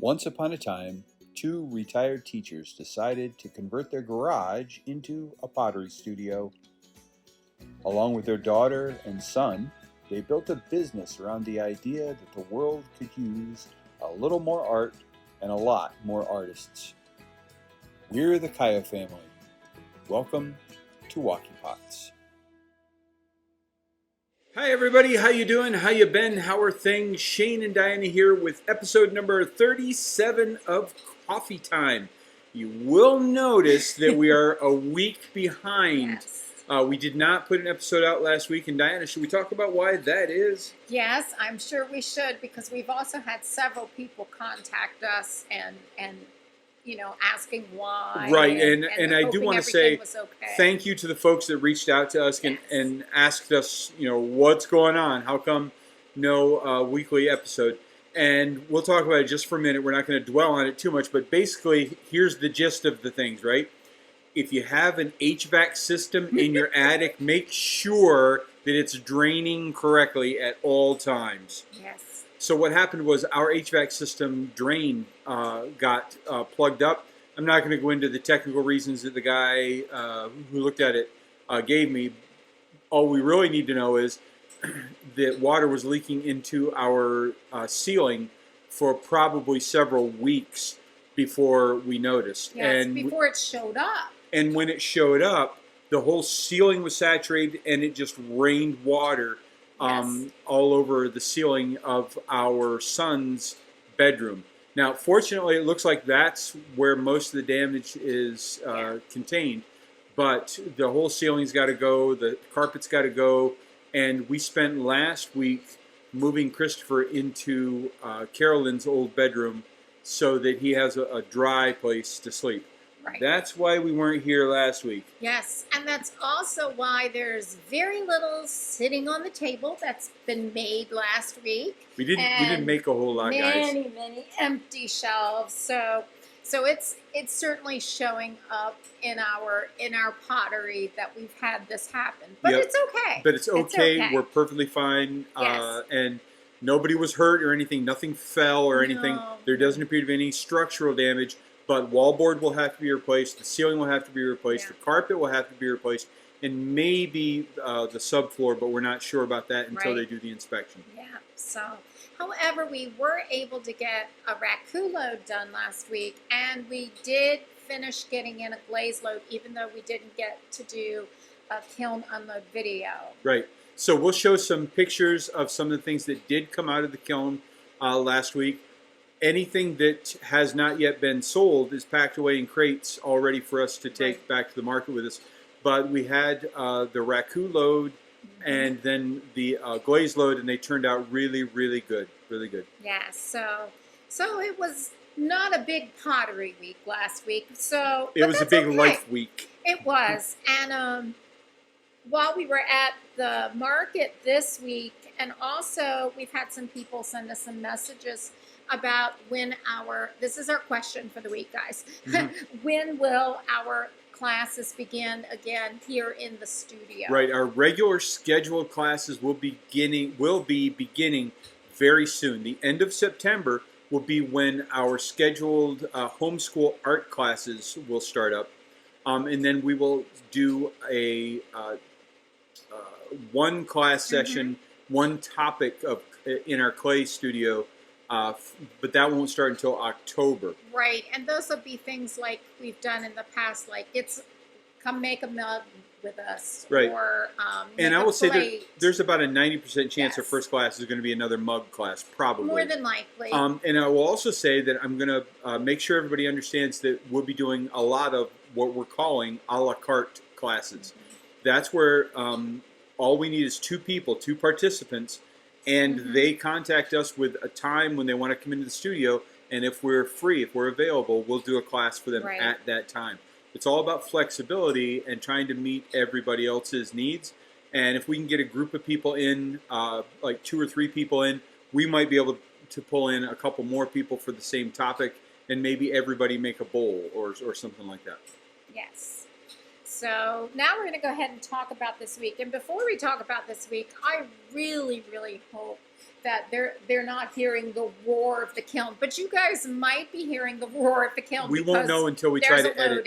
Once upon a time, two retired teachers decided to convert their garage into a pottery studio. Along with their daughter and son, they built a business around the idea that the world could use a little more art and a lot more artists. We're the Kaya family. Welcome to Wocky Pots. Hi everybody, how you doing? How you been? How are things? Shane and Diana here with episode number 37 of Coffee Time. You will notice that we are a week behind. Yes. We did not put an episode out last week, and Diana, should we talk about why that is? Yes, I'm sure we should, because we've also had several people contact us and asking why. Right, and I do want to say okay. thank you to the folks that reached out to us and asked us, what's going on? How come no weekly episode? And we'll talk about it just for a minute. We're not going to dwell on it too much, but basically, here's the gist of the things, right? If you have an HVAC system in your attic, make sure that it's draining correctly at all times. Yes. So what happened was our HVAC system drain got plugged up. I'm not going to go into the technical reasons that the guy who looked at it gave me. All we really need to know is that water was leaking into our ceiling for probably several weeks before we noticed. Yes, before it showed up. And when it showed up, the whole ceiling was saturated and it just rained water all over the ceiling of our son's bedroom. Now, fortunately, it looks like that's where most of the damage is contained. But the whole ceiling's got to go, the carpet's got to go. And we spent last week moving Christopher into Carolyn's old bedroom so that he has a dry place to sleep. Right. That's why we weren't here last week. Yes, and that's also why there's very little sitting on the table that's been made last week. We didn't make a whole lot, guys. Many empty shelves. So it's certainly showing up in our pottery that we've had this happen. But it's okay. But it's okay. We're perfectly fine. Yes. And nobody was hurt or anything. Nothing fell or anything. No. There doesn't appear to be any structural damage. But wallboard will have to be replaced, the ceiling will have to be replaced, the carpet will have to be replaced, and maybe the subfloor, but we're not sure about that until they do the inspection. Yeah, so, however, we were able to get a raku load done last week, and we did finish getting in a glaze load, even though we didn't get to do a kiln unload video. Right, so we'll show some pictures of some of the things that did come out of the kiln last week. Anything that has not yet been sold is packed away in crates all ready for us to take back to the market with us. But we had the raku load and then the glaze load, and they turned out really, really good. Really good. Yeah, so it was not a big pottery week last week. So it was a big life week. It was. And while we were at the market this week, and also we've had some people send us some messages about this is our question for the week, guys. When will our classes begin again here in the studio? Right, our regular scheduled classes will be beginning very soon. The end of September will be when our scheduled homeschool art classes will start up. And then we will do a one class session, one topic in our clay studio. But that won't start until October. Right, and those will be things like we've done in the past, like come make a mug with us. Right. Or and I will say there's about a 90% chance our first class is going to be another mug class, probably. More than likely. And I will also say that I'm going to make sure everybody understands that we'll be doing a lot of what we're calling a la carte classes. That's where all we need is two participants. And they contact us with a time when they want to come into the studio, and if we're free, if we're available, we'll do a class for them at that time. It's all about flexibility and trying to meet everybody else's needs. And if we can get a group of people in, like 2 or 3 people in, we might be able to pull in a couple more people for the same topic, and maybe everybody make a bowl or something like that. Yes. So now we're going to go ahead and talk about this week. And before we talk about this week, I really, really hope that they're not hearing the roar of the kiln. But you guys might be hearing the roar of the kiln. We won't know until we try to edit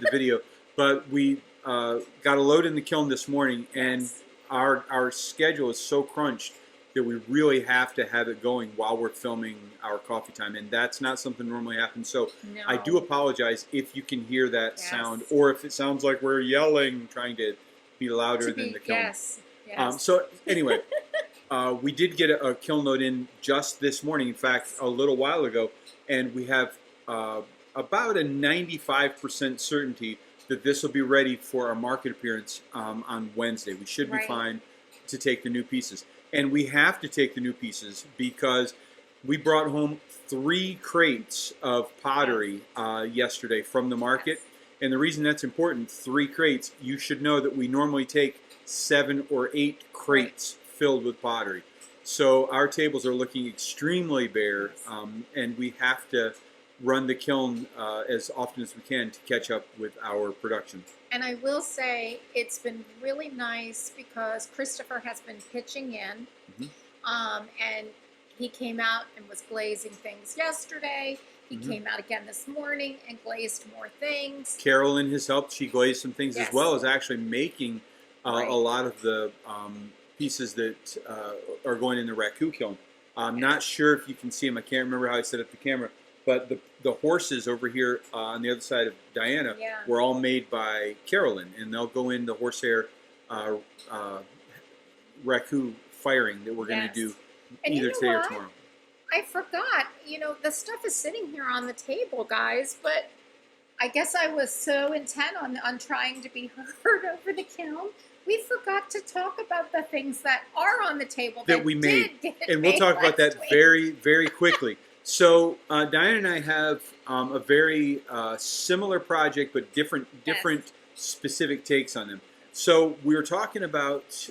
the video. But we got a load in the kiln this morning, and our schedule is so crunched that we really have to have it going while we're filming our coffee time, and that's not something normally happens. So No. I do apologize if you can hear that sound, or if it sounds like we're yelling, trying to be louder than the kiln. Yes. So anyway, we did get a kiln load in just this morning. In fact, a little while ago, and we have about a 95% certainty that this will be ready for our market appearance on Wednesday. We should be fine to take the new pieces. And we have to take the new pieces because we brought home 3 crates of pottery yesterday from the market. And the reason that's important, 3 crates, you should know that we normally take 7 or 8 crates filled with pottery. So our tables are looking extremely bare, and we have to run the kiln as often as we can to catch up with our production. And I will say it's been really nice because Christopher has been pitching in, and he came out and was glazing things yesterday. He came out again this morning and glazed more things. Carolyn has helped. She glazed some things as well as actually making a lot of the pieces that are going in the raku kiln. I'm not sure if you can see them. I can't remember how I set up the camera. But the horses over here on the other side of Diana were all made by Carolyn, and they'll go in the horsehair raku firing that we're going to do either today or tomorrow. I forgot. The stuff is sitting here on the table, guys, but I guess I was so intent on trying to be heard over the kiln. We forgot to talk about the things that are on the table that we made. And we'll talk about that very, very quickly. So Diana and I have a very similar project, but different specific takes on them. So we were talking about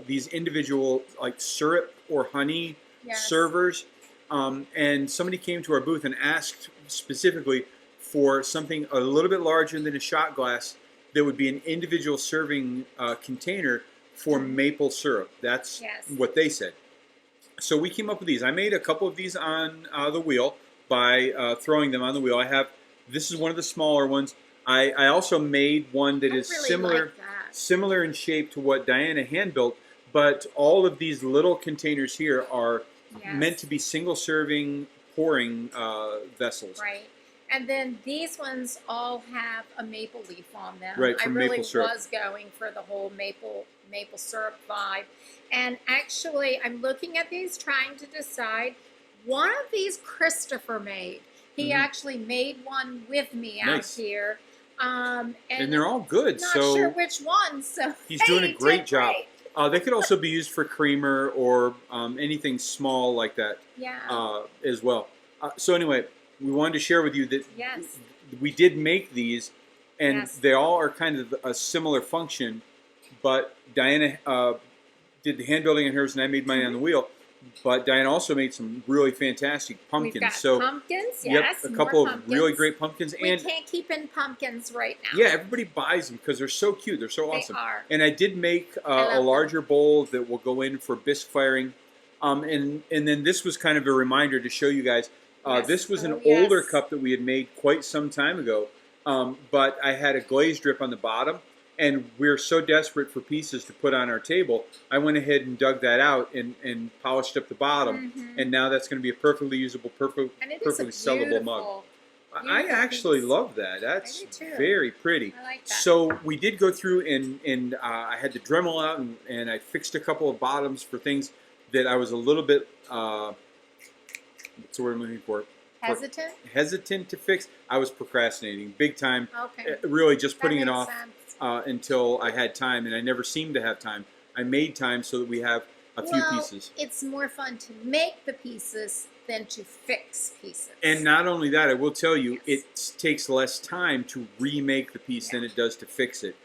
these individual like syrup or honey servers, and somebody came to our booth and asked specifically for something a little bit larger than a shot glass that would be an individual serving container for maple syrup. That's what they said. So we came up with these. I made a couple of these on the wheel by throwing them on the wheel. This is one of the smaller ones. I also made one that is similar in shape to what Diana hand built, but all of these little containers here are meant to be single serving pouring vessels. Right. And then these ones all have a maple leaf on them. Right, I really maple syrup. was going for the whole maple syrup vibe. And actually, I'm looking at these, trying to decide. One of these Christopher made. He actually made one with me out here. And they're all good. Not sure which one. So he's doing a great job. They could also be used for creamer or anything small like that as well. So anyway, we wanted to share with you that we did make these, and they all are kind of a similar function, but Diana did the hand building on hers, and I made mine on the wheel. But Diana also made some really fantastic pumpkins. We've got pumpkins, a couple of really great pumpkins. We can't keep in pumpkins right now. Yeah, everybody buys them because they're so cute. They're so awesome. They are. And I did make a larger bowl that will go in for bisque firing. And then this was kind of a reminder to show you guys. This was an older cup that we had made quite some time ago. But I had a glaze drip on the bottom. And we're so desperate for pieces to put on our table, I went ahead and dug that out and polished up the bottom. And now that's going to be a perfectly usable, perfectly sellable mug. I actually love that. That's very pretty. I like that. So we did go through and I had the Dremel out and I fixed a couple of bottoms for things that I was a little bit, what's the word I'm looking for? Hesitant to fix. I was procrastinating big time. Really just putting it off. Until I had time, and I never seemed to have time. I made time so that we have a few pieces. It's more fun to make the pieces than to fix pieces. And not only that, I will tell you, it takes less time to remake the piece than it does to fix it.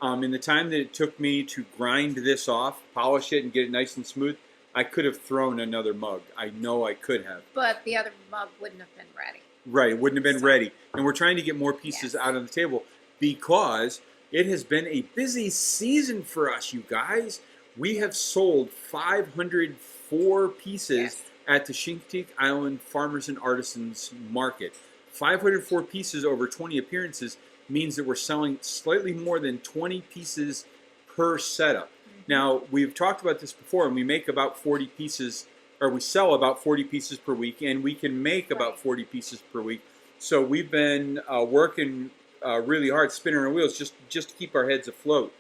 In the time that it took me to grind this off, polish it, and get it nice and smooth, I could have thrown another mug. I know I could have. But the other mug wouldn't have been ready. Right, it wouldn't have been ready. And we're trying to get more pieces out on the table. because it has been a busy season for us, you guys. We have sold 504 pieces Yes. at the Chincoteague Island Farmers and Artisans Market. 504 pieces over 20 appearances means that we're selling slightly more than 20 pieces per setup. Now, we've talked about this before, and we make about 40 pieces, or we sell about 40 pieces per week, and we can make about Right. 40 pieces per week. So we've been working really hard, spinning our wheels just to keep our heads afloat.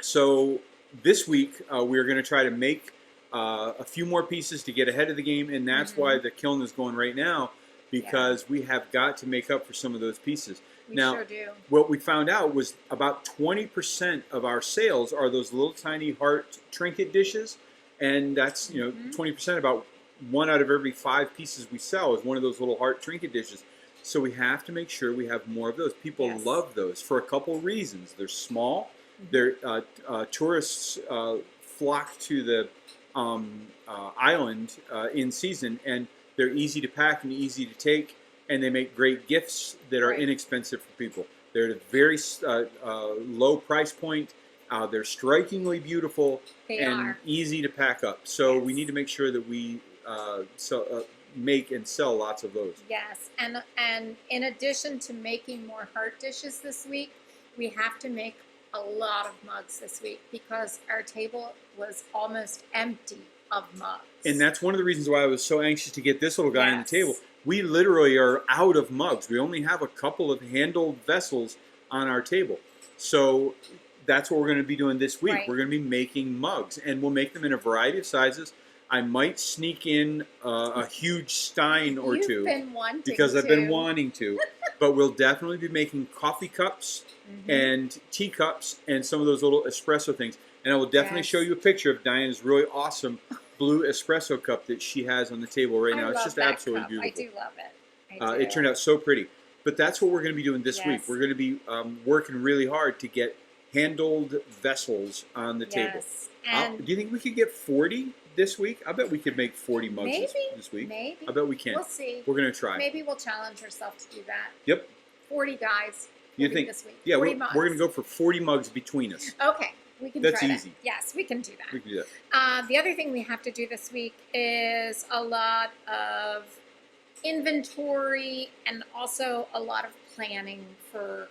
So this week we're going to try to make a few more pieces to get ahead of the game, and that's why the kiln is going right now, because we have got to make up for some of those pieces. We Now, sure do. what we found out was about 20% of our sales are those little tiny heart trinket dishes, and that's 20%. About 1 out of every 5 pieces we sell is one of those little heart trinket dishes. So we have to make sure we have more of those. People love those for a couple reasons. They're small. They're tourists flock to the island in season, and they're easy to pack and easy to take, and they make great gifts that are inexpensive for people. They're at a very low price point. They're strikingly beautiful and easy to pack up. So we need to make sure that we make and sell lots of those. Yes, and in addition to making more heart dishes this week, we have to make a lot of mugs this week because our table was almost empty of mugs. And that's one of the reasons why I was so anxious to get this little guy on the table. We literally are out of mugs. We only have a couple of handled vessels on our table. So that's what we're going to be doing this week. We're going to be making mugs, and we'll make them in a variety of sizes. I might sneak in a huge stein or two. You've been wanting because I've been wanting to. But we'll definitely be making coffee cups and teacups and some of those little espresso things. And I will definitely show you a picture of Diana's really awesome blue espresso cup that she has on the table right now. It's just absolutely beautiful. I do love it. It turned out so pretty. But that's what we're going to be doing this week. We're going to be working really hard to get handled vessels on the table. Do you think we could get 40 this week? I bet we could make 40 mugs this week. Maybe. I bet we can. We'll see. We're going to try. Maybe we'll challenge ourselves to do that. Yep. 40 guys. You think? This week. Yeah, we're going to go for 40 mugs between us. Okay. We can That's try easy. That. Yes, we can do that. We can do that. The other thing we have to do this week is a lot of inventory and also a lot of planning for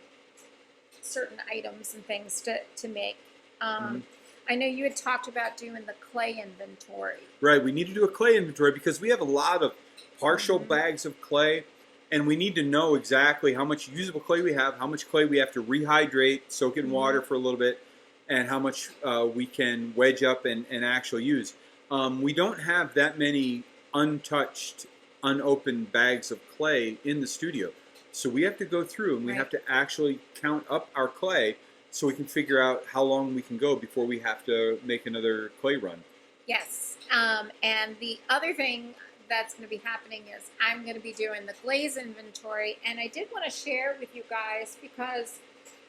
certain items and things to make. I know you had talked about doing the clay inventory. Right, we need to do a clay inventory because we have a lot of partial bags of clay, and we need to know exactly how much usable clay we have, how much clay we have to rehydrate, soak it in water for a little bit, and how much we can wedge up and actually use. We don't have that many untouched, unopened bags of clay in the studio. So we have to go through and we have to actually count up our clay so we can figure out how long we can go before we have to make another clay run. Yes. And the other thing that's going to be happening is I'm going to be doing the glaze inventory. And I did want to share with you guys because,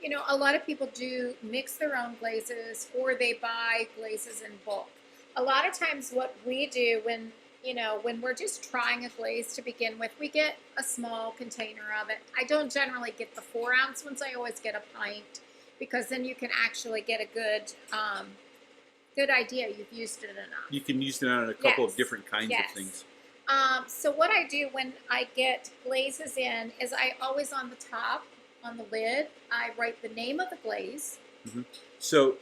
you know, a lot of people do mix their own glazes or they buy glazes in bulk. A lot of times what we do when we're just trying a glaze to begin with, we get a small container of it. I don't generally get the 4-ounce ones. I always get a pint because then you can actually get a good idea. You've used it enough. You can use it on a couple of different kinds of things. So what I do when I get glazes in is I always on the top, on the lid, I write the name of the glaze. So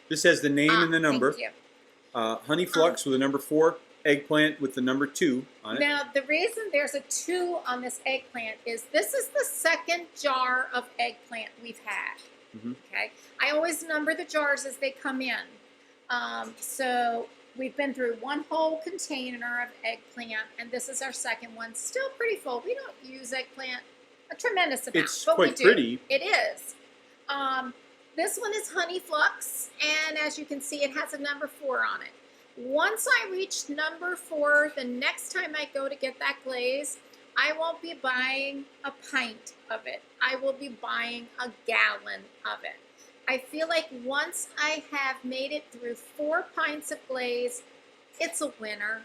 this has the name and the number. Thank you. Honey Flux with the number 4. Eggplant with the number 2 on it. Now, the reason there's a 2 on this eggplant is this is the second jar of eggplant we've had. Okay, I always number the jars as they come in. So we've been through one whole container of eggplant, and this is our second one. Still pretty full. We don't use eggplant a tremendous amount, but quite we do. Pretty. It is. This one is Honey Flux, and as you can see, it has a number 4 on it. Once I reach number 4, the next time I go to get that glaze, I won't be buying a pint of it. I will be buying a gallon of it. I feel like once I have made it through 4 pints of glaze, it's a winner.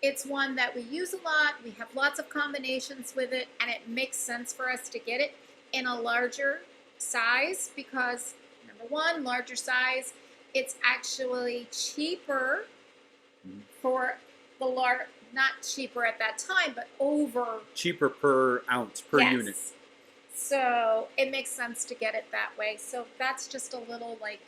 It's one that we use a lot. We have lots of combinations with it, and it makes sense for us to get it. in a larger size because, number one, larger size, it's actually cheaper for the large, not cheaper at that time, but cheaper per ounce, per unit. So it makes sense to get it that way. So that's just a little, like,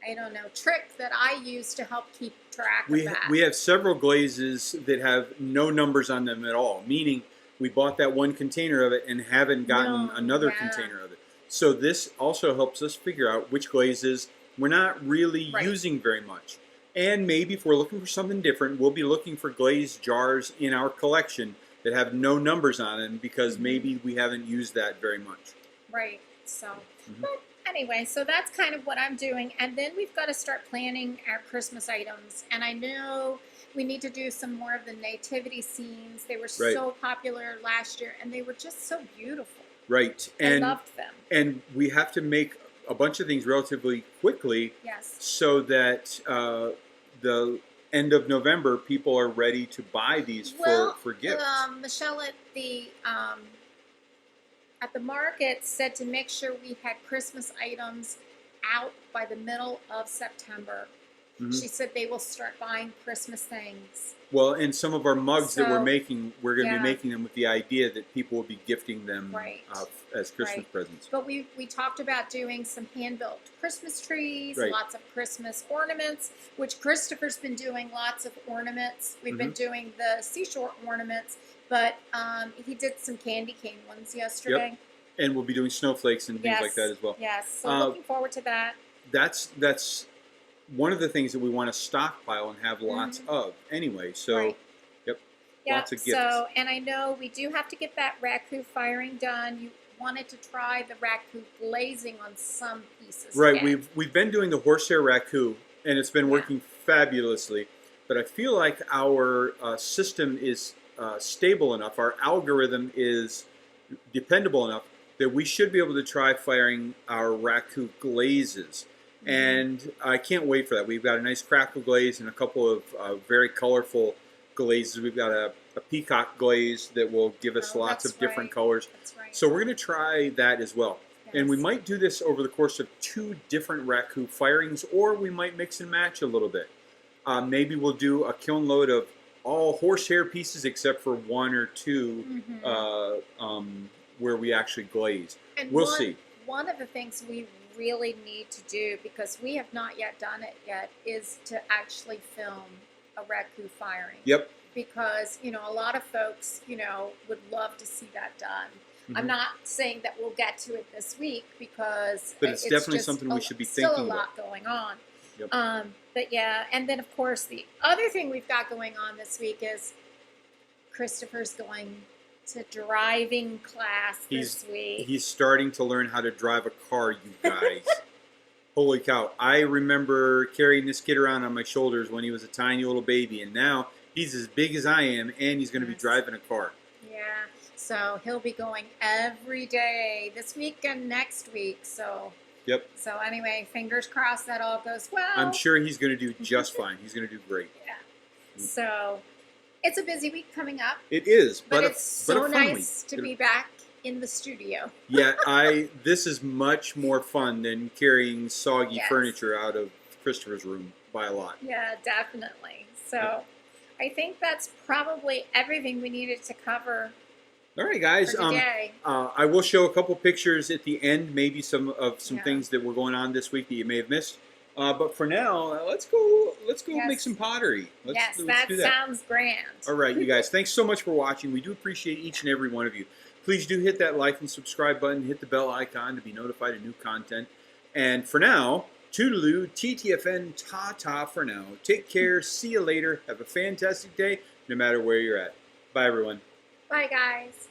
I don't know, trick that I use to help keep track of that. We have several glazes that have no numbers on them at all, meaning we bought that one container of it and haven't gotten another container of it. So this also helps us figure out which glazes we're not really using very much. And maybe if we're looking for something different, we'll be looking for glazed jars in our collection that have no numbers on them because maybe we haven't used that very much. Right. So, but anyway, so that's kind of what I'm doing. And then we've got to start planning our Christmas items. And I know we need to do some more of the nativity scenes. They were so popular last year, and they were just so beautiful. Right. And I loved them. And we have to make a bunch of things relatively quickly so that the end of November, people are ready to buy these for gifts. Michelle at the market said to make sure we had Christmas items out by the middle of September. She said they will start buying Christmas things. Well, and some of our mugs that we're making, we're going to be making them with the idea that people will be gifting them as Christmas presents. But we talked about doing some hand-built Christmas trees, lots of Christmas ornaments, which Christopher's been doing lots of ornaments. We've been doing the seashore ornaments, but he did some candy cane ones yesterday. And we'll be doing snowflakes and things like that as well. Yes, so looking forward to that. That's one of the things that we want to stockpile and have lots of anyway. So, lots of gifts. So, and I know we do have to get that raku firing done. You wanted to try the raku glazing on some pieces. Right. We've been doing the horsehair raku, and it's been working fabulously. But I feel like our system is stable enough, our algorithm is dependable enough that we should be able to try firing our raku glazes. And I can't wait for that. We've got a nice crackle glaze and a couple of very colorful glazes. We've got a peacock glaze that will give us lots of different colors. So we're going to try that as well. And we might do this over the course of 2 different raku firings, or we might mix and match a little bit. Maybe we'll do a kiln load of all horsehair pieces except for 1 or 2 where we actually glaze. And we'll see. One of the things we really need to do, because we have not yet done it yet, is to actually film a raku firing. Because, you know, a lot of folks, you know, would love to see that done. I'm not saying that we'll get to it this week because it's definitely something we should be thinking about. Still a lot going on. But yeah, and then of course the other thing we've got going on this week is Christopher's going to driving class this week. He's starting to learn how to drive a car, you guys. Holy cow. I remember carrying this kid around on my shoulders when he was a tiny little baby, and now he's as big as I am, and he's going to be driving a car. Yeah, so he'll be going every day this week and next week, so... So anyway, fingers crossed that all goes well. I'm sure he's going to do just fine. He's going to do great. So it's a busy week coming up. It is, but it's so nice to be back in the studio. This is much more fun than carrying soggy furniture out of Christopher's room by a lot. Yeah, definitely. So I think that's probably everything we needed to cover. All right, guys. I will show a couple pictures at the end, maybe some things that were going on this week that you may have missed. But for now, let's go make some pottery. Let's do that. Sounds grand. All right, you guys. Thanks so much for watching. We do appreciate each and every one of you. Please do hit that like and subscribe button. Hit the bell icon to be notified of new content. And for now, toodaloo, TTFN, ta-ta for now. Take care. See you later. Have a fantastic day, no matter where you're at. Bye, everyone. Bye, guys.